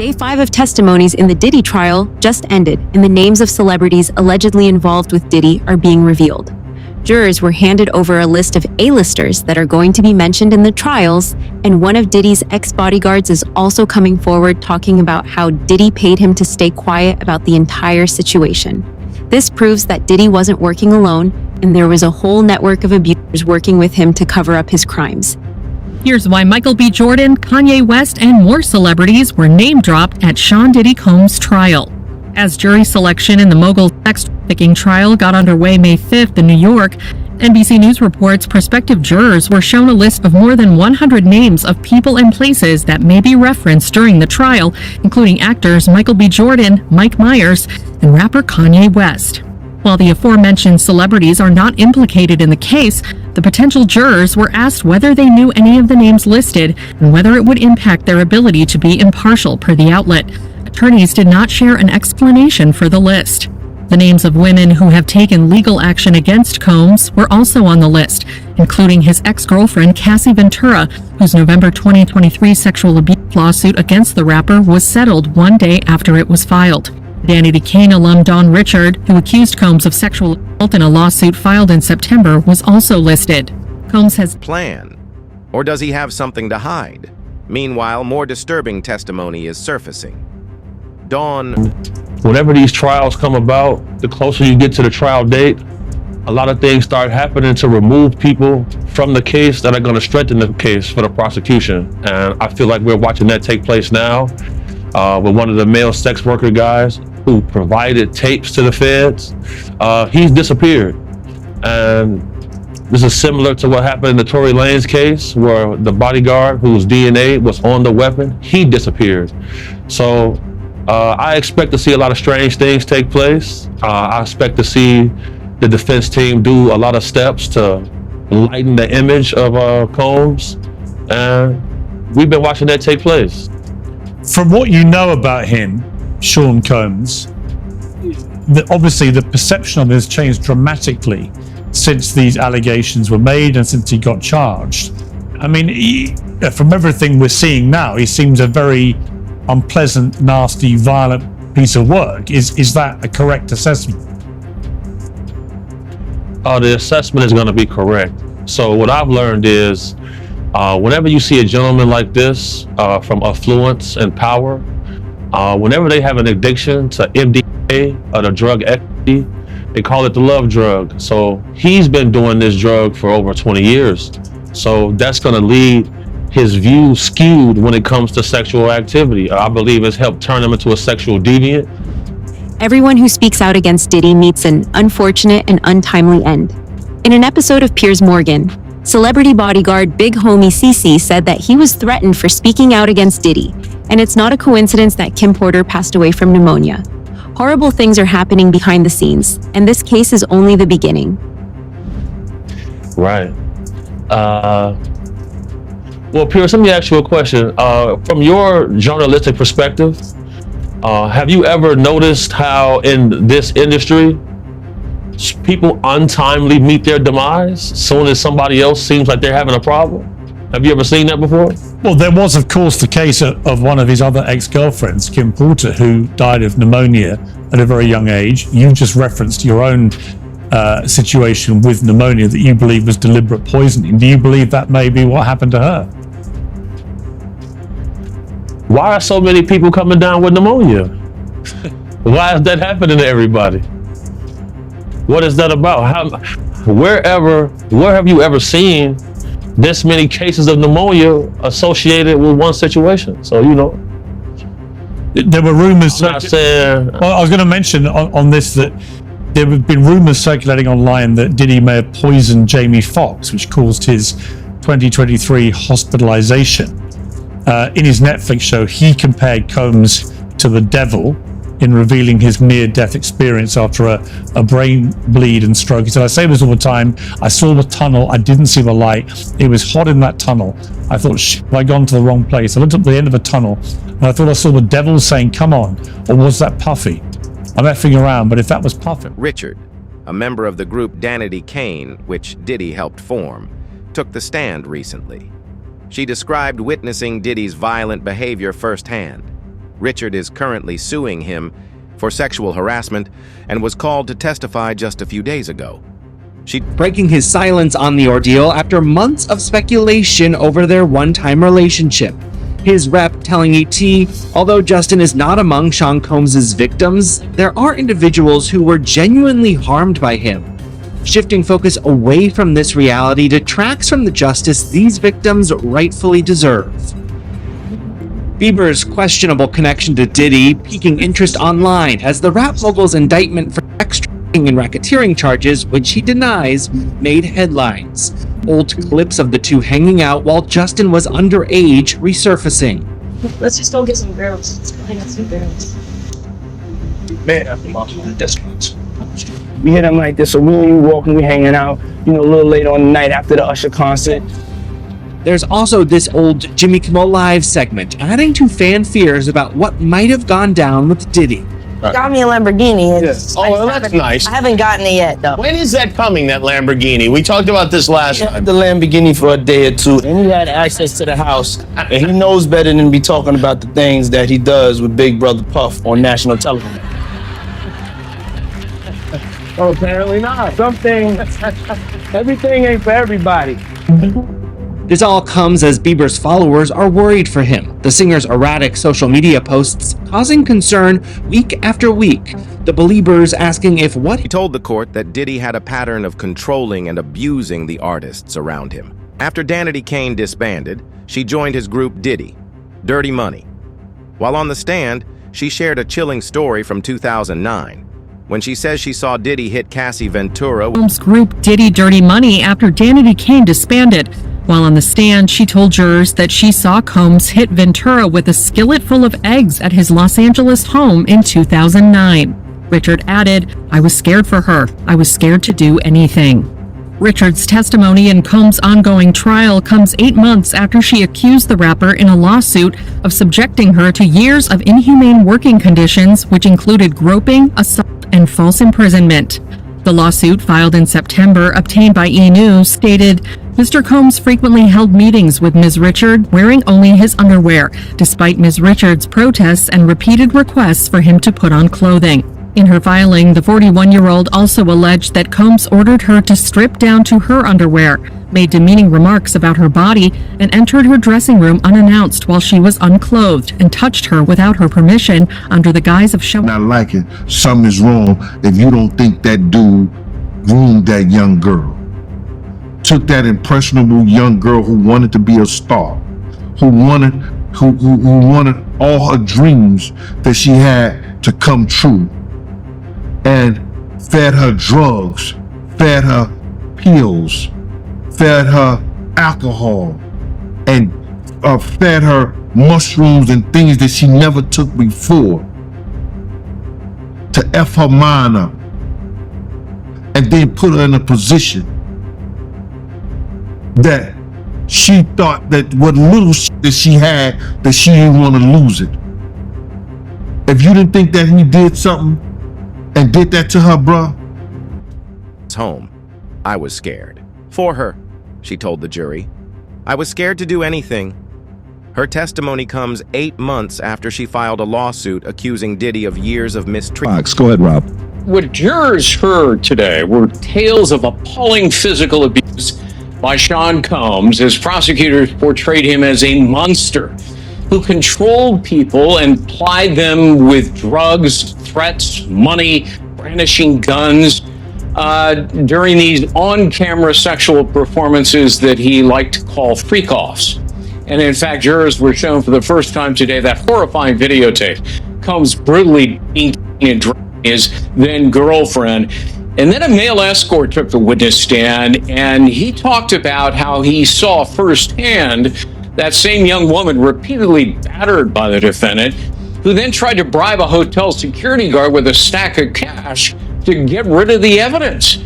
Day 5 of testimonies in the Diddy trial just ended, and the names of celebrities allegedly involved with Diddy are being revealed. Jurors were handed over a list of A-listers that are going to be mentioned in the trials, and one of Diddy's ex-bodyguards is also coming forward talking about how Diddy paid him to stay quiet about the entire situation. This proves that Diddy wasn't working alone, and there was a whole network of abusers working with him to cover up his crimes. Here's why Michael B. Jordan, Kanye West, and more celebrities were name-dropped at Sean Diddy Combs' trial. As jury selection in the mogul sex trafficking trial got underway May 5th in New York, NBC News reports prospective jurors were shown a list of more than 100 names of people and places that may be referenced during the trial, including actors Michael B. Jordan, Mike Myers, and rapper Kanye West. While the aforementioned celebrities are not implicated in the case, the potential jurors were asked whether they knew any of the names listed and whether it would impact their ability to be impartial per the outlet. Attorneys did not share an explanation for the list. The names of women who have taken legal action against Combs were also on the list, including his ex-girlfriend Cassie Ventura, whose November 2023 sexual abuse lawsuit against the rapper was settled one day after it was filed. Danny Kane alum Don Richard, who accused Combs of sexual assault in a lawsuit filed in September, was also listed. Combs has plan, or does he have something to hide? Meanwhile, more disturbing testimony is surfacing. Dawn. Whenever these trials come about, the closer you get to the trial date, a lot of things start happening to remove people from the case that are going to strengthen the case for the prosecution. And I feel like we're watching that take place now with one of the male sex worker guys who provided tapes to the feds. He's disappeared. And this is similar to what happened in the Tory Lanez case, where the bodyguard whose DNA was on the weapon, he disappeared. So I expect to see a lot of strange things take place. I expect to see the defense team do a lot of steps to lighten the image of Combs. And we've been watching that take place. From what you know about him, Sean Combs, obviously the perception of him has changed dramatically since these allegations were made and since he got charged. I mean, from everything we're seeing now, he seems a very unpleasant, nasty, violent piece of work. Is that a correct assessment? The assessment is going to be correct. So what I've learned is whenever you see a gentleman like this from affluence and power, whenever they have an addiction to MDMA or the drug ecstasy, they call it the love drug. So he's been doing this drug for over 20 years. So that's going to lead his view skewed when it comes to sexual activity. I believe it's helped turn him into a sexual deviant. Everyone who speaks out against Diddy meets an unfortunate and untimely end. In an episode of Piers Morgan, celebrity bodyguard Big Homie CeCe said that he was threatened for speaking out against Diddy, and it's not a coincidence that Kim Porter passed away from pneumonia. Horrible things are happening behind the scenes, and this case is only the beginning. Right. Well, Piers, let me ask you a question. From your journalistic perspective, have you ever noticed how in this industry, people untimely meet their demise as soon as somebody else seems like they're having a problem? Have you ever seen that before? Well, there was, of course, the case of one of his other ex-girlfriends, Kim Porter, who died of pneumonia at a very young age. You just referenced your own situation with pneumonia that you believe was deliberate poisoning. Do you believe that may be what happened to her? Why are so many people coming down with pneumonia? Why is that happening to everybody? What is that about? Where have you ever seen this many cases of pneumonia associated with one situation? So, you know. There were rumors. I'm not saying. Well, I was going to mention on this that there have been rumors circulating online that Diddy may have poisoned Jamie Foxx, which caused his 2023 hospitalization. In his Netflix show, he compared Combs to the devil in revealing his near-death experience after a brain bleed and stroke. He said, I say this all the time, I saw the tunnel, I didn't see the light, it was hot in that tunnel. I thought, have I gone to the wrong place? I looked up at the end of the tunnel, and I thought I saw the devil saying, come on, or was that Puffy? I'm effing around, but if that was Puffy. Richard, a member of the group Danny Kane, which Diddy helped form, took the stand recently. She described witnessing Diddy's violent behavior firsthand. Richard is currently suing him for sexual harassment and was called to testify just a few days ago. Breaking his silence on the ordeal after months of speculation over their one-time relationship. His rep telling ET, although Justin is not among Sean Combs' victims, there are individuals who were genuinely harmed by him. Shifting focus away from this reality detracts from the justice these victims rightfully deserve. Bieber's questionable connection to Diddy piquing interest online as the rap mogul's indictment for sex trafficking and racketeering charges, which he denies, made headlines. Old clips of the two hanging out while Justin was underage resurfacing. Let's just go get some girls. Let's go hang out with some girls. Man, we hit him like this, so we and you walking, we hanging out, a little later on the night after the Usher concert. There's also this old Jimmy Kimmel Live segment, adding to fan fears about what might have gone down with Diddy. Got me a Lamborghini. Yes. Oh, well, that's nice. I haven't gotten it yet, though. When is that coming, that Lamborghini? We talked about this last time. The Lamborghini for a day or two, and he had access to the house, and he knows better than to be talking about the things that he does with Big Brother Puff on national television. Oh, apparently not. Everything ain't for everybody. This all comes as Bieber's followers are worried for him, the singer's erratic social media posts causing concern week after week, the Beliebers asking if what He told the court that Diddy had a pattern of controlling and abusing the artists around him. After Danity Kane disbanded, she joined his group Diddy, Dirty Money. While on the stand, she shared a chilling story from 2009, when she says she saw Diddy hit Cassie Ventura. Combs' group Diddy Dirty Money after Danity Kane disbanded. While on the stand, she told jurors that she saw Combs hit Ventura with a skillet full of eggs at his Los Angeles home in 2009. Richard added, "I was scared for her. I was scared to do anything." Richard's testimony in Combs' ongoing trial comes 8 months after she accused the rapper in a lawsuit of subjecting her to years of inhumane working conditions, which included groping, assault, and false imprisonment. The lawsuit, filed in September, obtained by E! News, stated, Mr. Combs frequently held meetings with Ms. Richard wearing only his underwear, despite Ms. Richard's protests and repeated requests for him to put on clothing. In her filing, the 41-year-old also alleged that Combs ordered her to strip down to her underwear, made demeaning remarks about her body, and entered her dressing room unannounced while she was unclothed, and touched her without her permission under the guise of showing. Not like it. Something is wrong if you don't think that dude groomed that young girl. Took that impressionable young girl who wanted to be a star, who wanted all her dreams that she had to come true, and fed her drugs, fed her pills, fed her alcohol, and fed her mushrooms and things that she never took before to F her mind up, and then put her in a position that she thought that what little that she had, that she didn't want to lose it. If you didn't think that he did something and did that to her, bruh. Home. I was scared. For her, she told the jury. I was scared to do anything. Her testimony comes 8 months after she filed a lawsuit accusing Diddy of years of mistreatment. Go ahead, Rob. What jurors heard today were tales of appalling physical abuse by Sean Combs as prosecutors portrayed him as a monster who controlled people and plied them with drugs, threats, money, brandishing guns during these on-camera sexual performances that he liked to call freak-offs. And in fact, jurors were shown for the first time today that horrifying videotape. Combs brutally beating and dragging his then-girlfriend. And then a male escort took the witness stand, and he talked about how he saw firsthand that same young woman repeatedly battered by the defendant, who then tried to bribe a hotel security guard with a stack of cash to get rid of the evidence.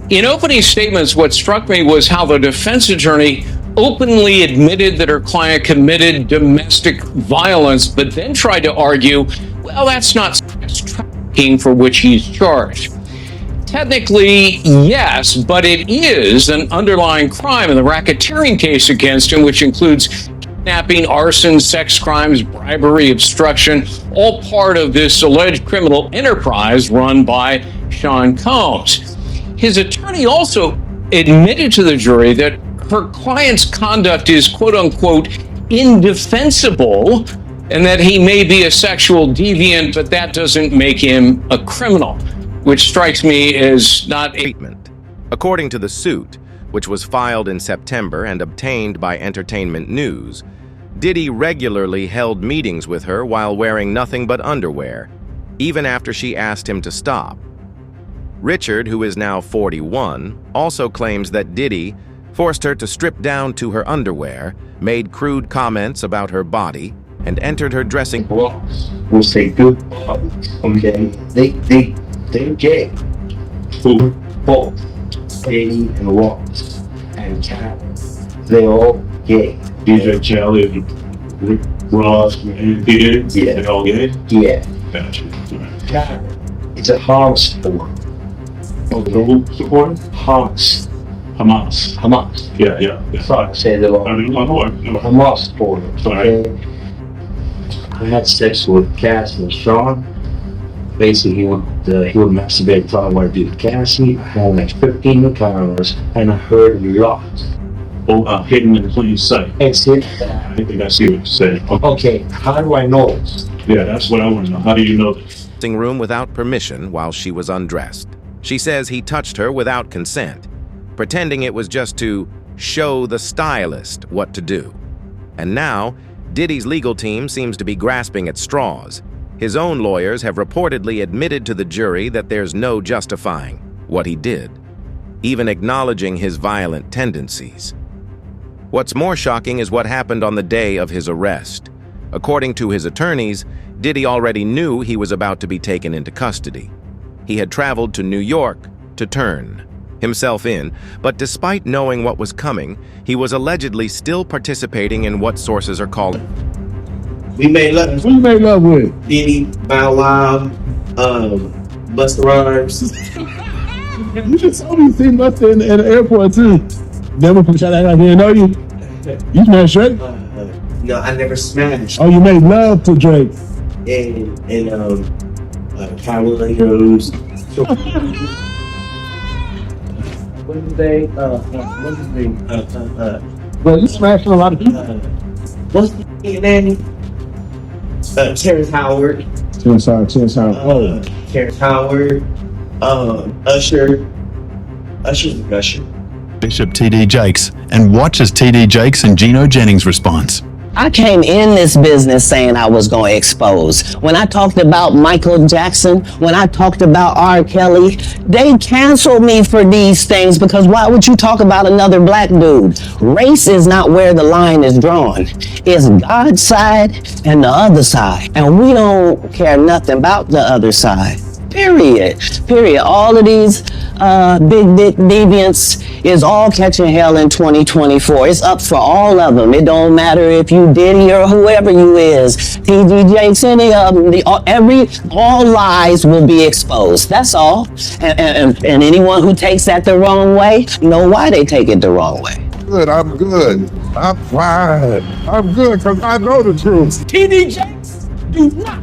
In opening statements, what struck me was how the defense attorney openly admitted that her client committed domestic violence, but then tried to argue, well, that's not sex trafficking for which he's charged. Technically, yes, but it is an underlying crime in the racketeering case against him, which includes kidnapping, arson, sex crimes, bribery, obstruction, all part of this alleged criminal enterprise run by Sean Combs. His attorney also admitted to the jury that her client's conduct is quote unquote indefensible and that he may be a sexual deviant, but that doesn't make him a criminal, which strikes me as not a Treatment. According to the suit, which was filed in September and obtained by Entertainment News, Diddy regularly held meetings with her while wearing nothing but underwear, even after she asked him to stop. Richard, who is now 41, also claims that Diddy forced her to strip down to her underwear, made crude comments about her body, and entered her dressing room. We'll say good, okay? They're gay. Who? Both. Diddy and Ross and Cat. They're all gay. DJ Charlie, Ross, and Diddy? Yeah. They all gay? Yeah. Gotcha. Cat. It's a Hamas sport. Who supporting? Hamas. Hamas. Yeah. Sorry, I said it wrong. Hamas supporter. Sorry. Okay? I had sex with Cass and Sean. Basically, he would masturbate if I wanted to do with Cassie. I had like 15 encounters, and I heard lots. Hidden in plain sight. It's it. I think I see what you said. Okay, how do I know this? Yeah, that's what I want to know. How do you know this? Room without permission while she was undressed. She says he touched her without consent, pretending it was just to show the stylist what to do. And now, Diddy's legal team seems to be grasping at straws. His own lawyers have reportedly admitted to the jury that there's no justifying what he did, even acknowledging his violent tendencies. What's more shocking is what happened on the day of his arrest. According to his attorneys, Diddy already knew he was about to be taken into custody. He had traveled to New York to turn himself in, but despite knowing what was coming, he was allegedly still participating in what sources are calling. We made love. Who you made love with? Diddy, Bow Wow, Busta Rhymes. You just told me you seen Busta in the airport too. Never from shot out here, know you. You smashed Drake? No, I never smashed. Oh, you made love to Drake. And Carolinas. What's his name? Well, you smashing a lot of people. What's his name? Terrence Howard. Terrence Howard. Oh. Terrence Howard. Usher. Usher's the Usher. Bishop T.D. Jakes, and watch as T.D. Jakes and Geno Jennings response. I came in this business saying I was going to expose. When I talked about Michael Jackson, when I talked about R. Kelly, they canceled me for these things because why would you talk about another black dude? Race is not where the line is drawn. It's God's side and the other side. And we don't care nothing about the other side. Period. All of these big dick deviants is all catching hell in 2024. It's up for all of them. It don't matter if you Diddy or whoever you is. T.D. Jakes, any of them. All lies will be exposed. That's all. And anyone who takes that the wrong way, know why they take it the wrong way. Good, I'm good. I'm fine. I'm good because I know the truth. T.D. Jakes, do not